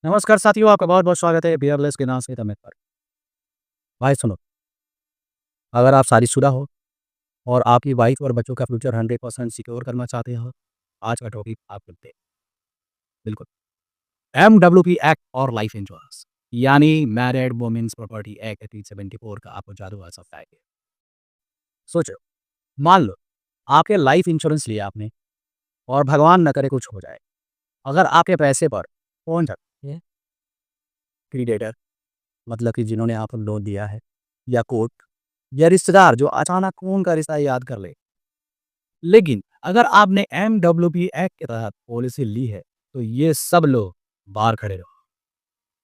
नमस्कार साथियों, आपका बहुत-बहुत स्वागत है बियरलेस के नाम से तमिल पर। भाई सुनो, अगर आप शादीशुदा हो और आपकी वाइफ और बच्चों का फ्यूचर 100% सिक्योर करना चाहते हो, आज का टॉपिक आप सुनते हैं। बिल्कुल, एमडब्ल्यूपी एक्ट और लाइफ इंश्योरेंस यानी मैरिड वुमेन्स प्रॉपर्टी एक्ट 1874 का आपको जादू आ सकता है। सोचो, मान लो आपके लाइफ इंश्योरेंस लिया आपने और भगवान न करे कुछ हो जाए। अगर आपके पैसे पर कौन है क्रेडिटर मतलब कि जिन्होंने आपको लोन दिया है या कोर्ट या रिश्तेदार जो अचानक खून का रिश्ता याद कर ले। लेकिन अगर आपने एमडब्ल्यूपी एक्ट के तहत पॉलिसी ली है, तो ये सब लोग बाहर खड़े रहो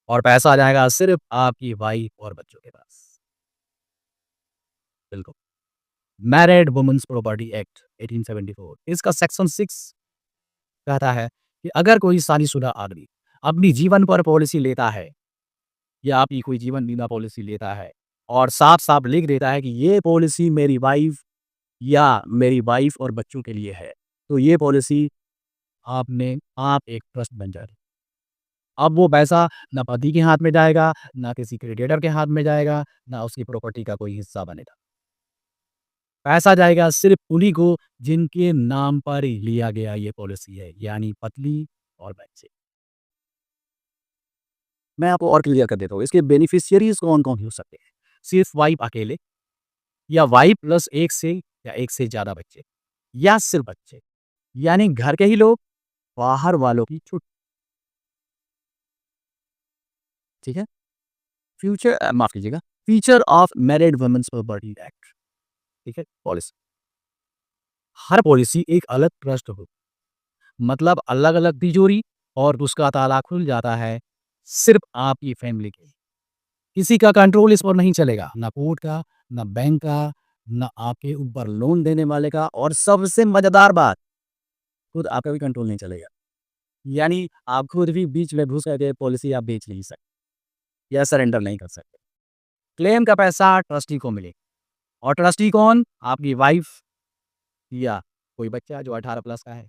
और पैसा आ जाएगा सिर्फ आपकी वाइफ और बच्चों के पास। बिल्कुल, मैरिड वुमेन्स प्रॉपर्टी एक्ट 1874 इसका सेक्शन 6 कहता है कि अगर कोई शादीशुदा आदमी अपनी जीवन पर पॉलिसी लेता है या आपकी कोई जीवन बीमा पॉलिसी लेता है और साफ-साफ लिख देता है कि ये पॉलिसी मेरी वाइफ या मेरी वाइफ और बच्चों के लिए है, तो ये पॉलिसी आप एक ट्रस्ट बन जाए। अब वो पैसा ना पति के हाथ में जाएगा, ना किसी क्रेडिटर के हाथ में जाएगा, ना उसकी प्रॉपर्टी का कोई हिस्सा बनेगा। पैसा जाएगा सिर्फ़ उन्हीं को जिनके नाम पर ही लिया गया ये पॉलिसी है, यानी पत्नी और बच्चे। मैं आपको और क्लियर कर देता हूँ, इसके बेनिफिशियरीज़ कौन-कौन हो सकते हैं। सिर्फ़ वाइफ़ अकेले या वाइफ़ प्लस 1 से या 1 से ज़्यादा बच्चे या सिर्फ़ बच्चे, यानी घर के ही लोग, बाहर वालों की छूट। ठीक है? माफ़ कीजिएगा, feature of married women's property act, ठीक है? पॉलिसी, हर पॉलिसी एक अलग ट्रस्ट हो, मतलब अलग-अलग तिजोरी और उसका ताला खुल जाता है सिर्फ़ आपकी फैमिली के लिए। किसी का कंट्रोल इस पर नहीं चलेगा, ना कोर्ट का, ना बैंक का, ना आपके ऊपर लोन देने वाले का और सबसे मज़ेदार बात, खुद आपका भी कंट्रोल नहीं चलेगा। यानी आप खुद भी बीच में घुस करके पॉलिसी आप बेच नहीं सकते या सरेंडर नहीं कर सकते। क्लेम का पैसा ट्रस्टी को मिलेगा और ट्रस्टी कौन? आपकी वाइफ़ या कोई बच्चा जो 18 प्लस का है।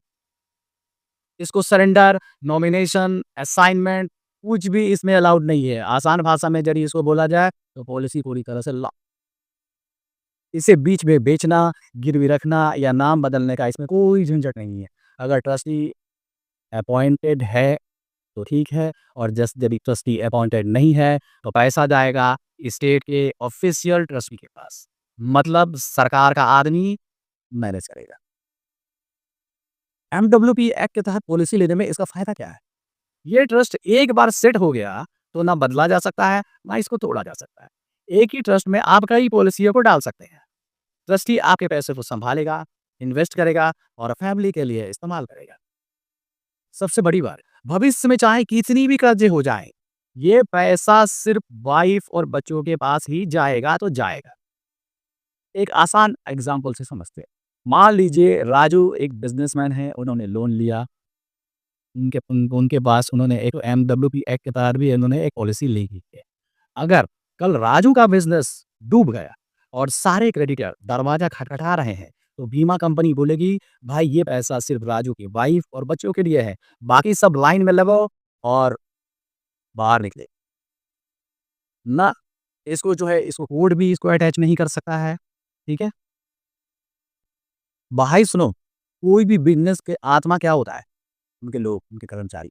इसको सरेंडर, नॉमिनेशन, असाइनमेंट कुछ भी इसमें अलाउड नहीं है। आसान भाषा में यदि इसको बोला जाए तो पॉलिसी पूरी तरह से लॉक। इसे बीच में बेचना, गिरवी रखना या नाम बदलने का इसमें कोई झंझट नहीं है। अगर ट्रस्टी अपॉइंटेड है तो ठीक है और जस्ट यदि ट्रस्टी अपॉइंटेड नहीं है तो पैसा जाएगा स्टेट के ऑफिशियल ट्रस्टी के पास। मतलब सरकार का आदमी मैनेज करेगा। एमडब्ल्यूपी एक्ट के तहत पॉलिसी लेने में इसका फ़ायदा क्या है? ये ट्रस्ट एक बार सेट हो गया तो ना बदला जा सकता है, ना इसको तोड़ा जा सकता है। एक ही ट्रस्ट में आप कई पॉलिसियों को डाल सकते हैं। ट्रस्टी आपके पैसे को सँभालेगा, इन्वेस्ट करेगा और फैमिली के लिए इस्तेमाल करेगा। सबसे बड़ी बात, भविष्य में चाहे कितनी भी कर्ज़े हो जाएँ, ये पैसा सिर्फ़ वाइफ़ और बच्चों के पास ही जाएगा तो जाएगा। एक आसान एग्ज़ाम्पल से समझते हैं। मान लीजिए राजू एक बिज़नेसमैन है, उन्होंने लोन लिया, उनके पास उन्होंने एक एमडब्ल्यूपी एक्ट के तहत भी उन्होंने एक पॉलिसी ली हुई है। अगर कल राजू का बिज़नेस डूब गया और सारे क्रेडिटर दरवाज़ा खटखटा रहे हैं, तो बीमा कंपनी बोलेगी, "भाई ये पैसा सिर्फ़ राजू की वाइफ़ और बच्चों के लिए है, बाकी सब लाइन में लगो और बाहर निकले।" ना इसको जो है इसको कोर्ट भी इसको अटैच नहीं कर सकता है, ठीक है? भाई सुनो, कोई भी बिज़नेस के आत्मा क्या होता है? उनके लोग, उनके कर्मचारी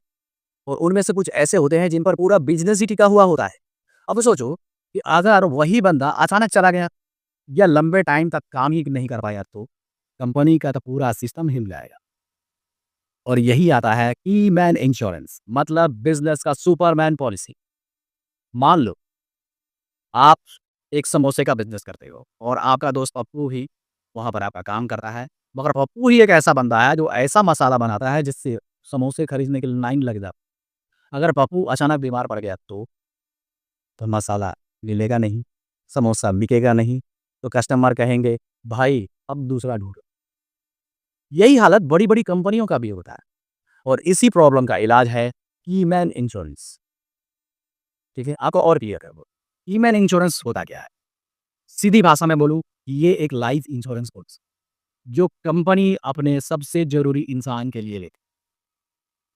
और उनमें से कुछ ऐसे होते हैं जिन पर पूरा बिज़नेस ही टिका हुआ होता है। अब सोचो कि अगर वही बंदा अचानक चला गया या लंबे टाइम तक काम ही नहीं कर पाया तो कंपनी का तो पूरा सिस्टम हिल जाएगा। और यही आता है की-मैन इंश्योरेंस मतलब बिज़नेस का सुपरमैन पॉलिसी। मान लो आप एक समोसे का बिज़नेस करते हो और आपका दोस्त पप्पू ही वहाँ पर आपका काम करता है। मगर पप्पू ही एक ऐसा बंदा है जो ऐसा मसाला बनाता है जिससे समोसे खरीदने के लिए लाइन लग जाती है। अगर पप्पू अचानक बीमार पड़ गया तो मसाला मिलेगा नहीं, समोसा बिकेगा नहीं, तो कस्टमर कहेंगे, "भाई अब दूसरा ढूँढो।" यही हालत बड़ी-बड़ी कंपनियों का भी होता है और इसी प्रॉब्लम का इलाज है की-मैन इंश्योरेंस, ठीक है? आपको और क्लियर है वो। की-मैन इंश्योरेंस होता क्या है? सीधी भाषा में बोलूँ, ये एक लाइफ इंश्योरेंस पॉलिसी जो कंपनी अपने सबसे ज़रूरी इंसान के लिए लेती है।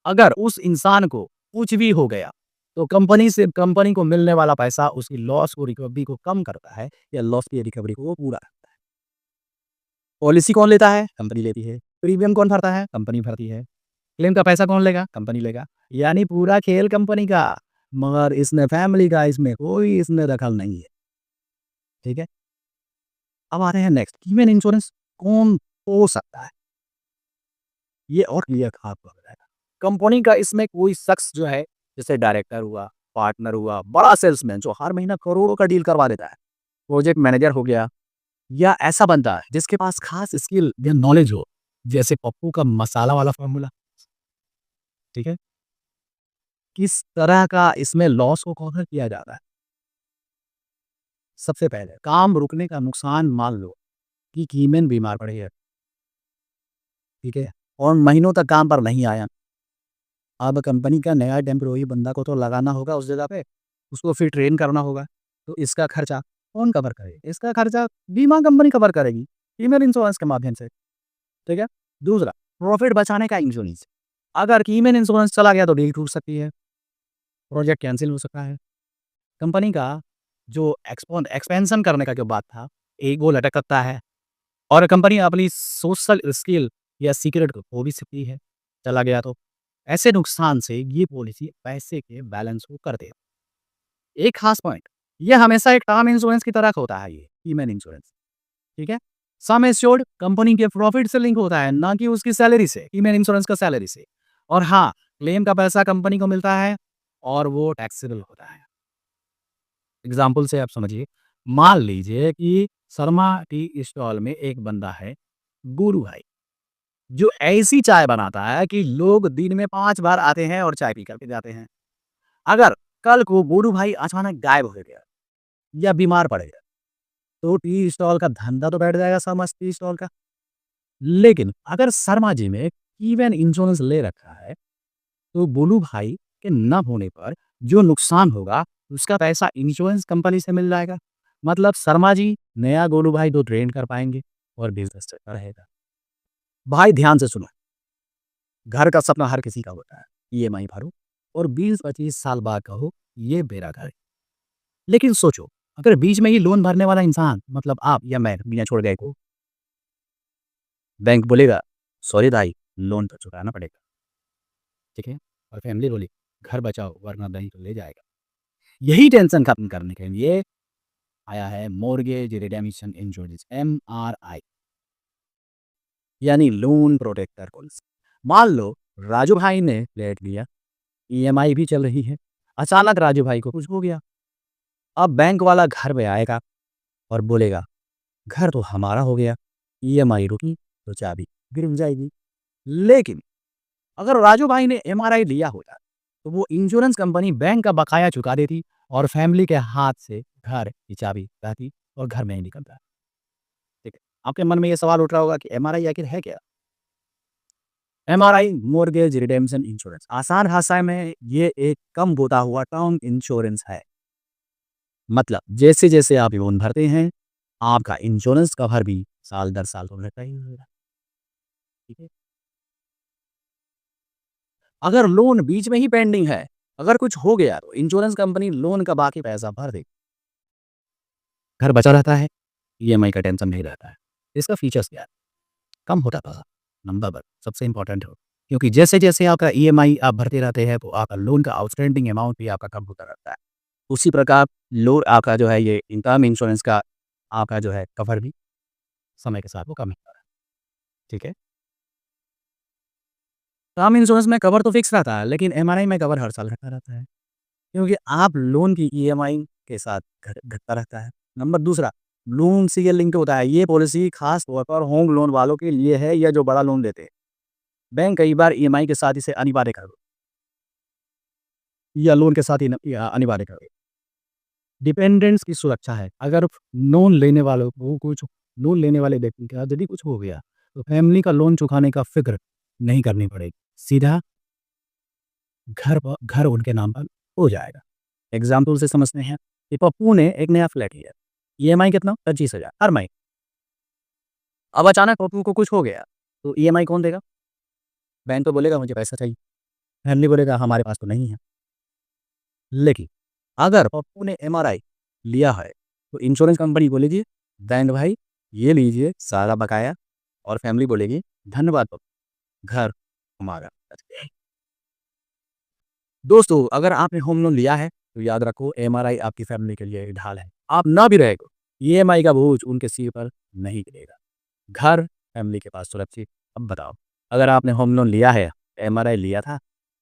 अगर उस इंसान को कुछ भी हो गया तो कंपनी को मिलने वाला पैसा उसकी लॉस को रिकवरी को कम करता है या लॉस की रिकवरी को वो पूरा करता है। पॉलिसी कौन लेता है? कंपनी लेती है। प्रीमियम कौन भरता है? कंपनी भरती है। क्लेम का पैसा कौन लेगा? कंपनी लेगा। यानी पूरा खेल कंपनी का, मगर इसमें फैमिली का इसमें कोई इसमें दखल नहीं है। ठीक है? अब आ रहे हैं नेक्स्ट, ह्यूमन इंश्योरेंस कौन हो सकता है? ये और क्लियर आपको बताएगा। कंपनी का इसमें कोई शख्स जो है, जैसे डायरेक्टर हुआ, पार्टनर हुआ, बड़ा सेल्समैन जो हर महीना करोड़ों का डील करवा देता है, प्रोजेक्ट मैनेजर हो गया, या ऐसा बंदा है जिसके पास खास स्किल या नॉलेज हो, जैसे पप्पू का मसाला वाला फॉर्मूला। ठीक है? किस तरह का इसमें लॉस को कवर किया जाता है? सबसे पहले काम रुकने का नुकसान, मान लो कि कीमन बीमार पड़ी है, ठीक है, और महीनों तक काम पर नहीं आया। अब कंपनी का नया टेम्पररी बंदा को तो लगाना होगा उस जगह पे, उसको फिर ट्रेन करना होगा, तो इसका खर्चा कौन कवर करेगा? इसका खर्चा बीमा कंपनी कवर करेगी, कीमन इंश्योरेंस के माध्यम से। ठीक है? दूसरा, प्रॉफिट बचाने का इंश्योरेंस। अगर कीमन इंश्योरेंस चला गया तो डील टूट सकती है, प्रोजेक्ट कैंसिल हो सकता है। कंपनी का जो एक्सपेंशन करने का जो बात था, एक वो लटक सकता है, और कंपनी अपनी सोशल स्किल या सीक्रेट को खो भी सकती है, चला गया तो। ऐसे नुकसान से ये पॉलिसी पैसे के बैलेंस को कर देगा। एक खास पॉइंट, ये हमेशा एक टर्म इंश्योरेंस की तरह होता है, ये ह्यूमन इंश्योरेंस। ठीक है? सम एश्योर्ड कंपनी के प्रॉफिट से लिंक होता है, ना कि उसकी सैलरी से, ह्यूमन इंश्योरेंस का सैलरी से। और हाँ, क्लेम का पैसा कंपनी को मिलता है और वो टैक्सेबल होता है। एग्जाम्पल से आप समझिए, मान लीजिए कि शर्मा टी स्टॉल में एक बंदा है, गुरु भाई, जो ऐसी चाय बनाता है कि लोग दिन में 5 बार आते हैं और चाय पी कर के जाते हैं। अगर कल को गुरु भाई अचानक गायब हो गया या बीमार पड़ गया, तो टी स्टॉल का धंधा तो बैठ जाएगा, शर्मा टी स्टॉल का। लेकिन अगर शर्मा जी ने ईवन इंश्योरेंस ले रखा है, तो गोलू भाई के न होने पर जो नुकसान होगा, उसका पैसा इंश्योरेंस कंपनी से मिल जाएगा। मतलब शर्मा जी नया गोलू भाई तो ट्रेन कर पाएंगे और बिजनेस चलता रहेगा। भाई ध्यान से सुनो, घर का सपना हर किसी का होता है, ईएमआई भरो और 20-25 साल बाद कहो ये मेरा घर है। लेकिन सोचो, अगर बीच में ही लोन भरने वाला इंसान, मतलब आप या मैं, बिना छोड़ गए को, बैंक बोलेगा सॉरी भाई, लोन तो चुकाना पड़ेगा। ठीक है? और फैमिली बोली घर बचाओ वरना बैंक तो ले जाएगा। यही टेंशन खत्म करने के लिए आया है मॉर्गेज रिडेम्पशन इंश्योरेंस, एमआरआई, यानी लोन प्रोटेक्टर पॉलिसी। मान लो राजू भाई ने फ्लैट लिया, ईएमआई भी चल रही है, अचानक राजू भाई को कुछ हो गया। अब बैंक वाला घर में आएगा और बोलेगा घर तो हमारा हो गया, ईएमआई रुकी तो चाबी गिर जाएगी। लेकिन अगर राजू भाई ने एमआरआई लिया होता, तो वो इंश्योरेंस कंपनी बैंक का बकाया चुका देती और फैमिली के हाथ से घर की चाबी रहती और घर में ही निकलता। ठीक है? आपके मन में ये सवाल उठ रहा होगा कि एमआरआई आखिर है क्या? एमआरआई मॉर्गेज रिडेम्पशन इंश्योरेंस, आसान भाषा में ये एक कम होता हुआ टर्म इंश्योरेंस है। मतलब जैसे जैसे आप लोन भरते हैं, आपका इंश्योरेंस कवर भी साल दर साल तो रहता ही रहेगा। ठीक है? अगर लोन बीच में ही पेंडिंग है, अगर कुछ हो गया तो इंश्योरेंस कंपनी लोन का बाकी पैसा भर देगी। घर बचा रहता है, ईएमआई का टेंशन नहीं रहता है। इसका फीचर्स क्या है? कम होता था, नंबर वन सबसे इम्पोर्टेंट हो, क्योंकि जैसे-जैसे आपका ईएमआई आप भरते रहते हैं, तो आपका लोन का आउटस्टैंडिंग अमाउंट भी आपका कम होता रहता है। उसी प्रकार लोन आपका जो है ये टर्म इंश्योरेंस का आपका जो है कवर भी समय के साथ वो कम होता है। ठीक है? टर्म इंश्योरेंस में कवर तो फिक्स रहता है, लेकिन एमआरआई में कवर हर साल घटता रहता है, क्योंकि आप लोन की ईएमआई के साथ घटता रहता है। नंबर दूसरा, लोन से ये लिंक होता है, ये पॉलिसी खास तौर पर होम लोन वालों के लिए है या जो बड़ा लोन लेते हैं। बैंक कई बार ईएमआई के साथ इसे अनिवार्य कर दो या लोन के साथ ही अनिवार्य कर दो। डिपेंडेंट्स की सुरक्षा है, अगर लोन लेने वालों को कुछ, लोन लेने वाले व्यक्ति का यदि कुछ हो गया, तो फैमिली का लोन चुकाने का फिक्र नहीं करनी पड़ेगी, सीधा घर उनके नाम पर हो जाएगा। एग्जाम्पल से समझते हैं कि पप्पू ने एक नया फ्लैट लिया, ईएमआई कितना? 25,000 हर महीने। अब अचानक पप्पू को कुछ हो गया, तो ईएमआई कौन देगा? बैंक तो बोलेगा मुझे पैसा चाहिए, फैमिली बोलेगा हमारे पास तो नहीं है। लेकिन अगर पप्पू ने एमआरआई लिया है तो इंश्योरेंस कंपनी बोलेगी दैन भाई ये लीजिए सारा बकाया, और फैमिली बोलेगी धन्यवाद पप्पू, घर हमारा। दोस्तों, अगर आपने होम लोन लिया है तो याद रखो एमआरआई आपकी फैमिली के लिए एक ढाल है। आप ना भी रहे तो ईएमआई का बोझ उनके सिर पर नहीं गिरेगा। घर फैमिली के पास सुरक्षित। अब बताओ, अगर आपने होम लोन लिया है, एमआरआई लिया था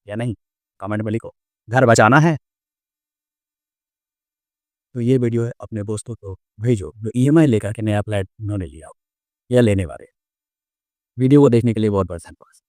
या नहीं? कमेंट में लिखो। घर बचाना है तो ये वीडियो है अपने दोस्तों को भेजो जो ईएमआई लेकर के नया फ्लैट उन्होंने लिया हो या लेने वाले। वीडियो को देखने के लिए बहुत बहुत धन्यवाद।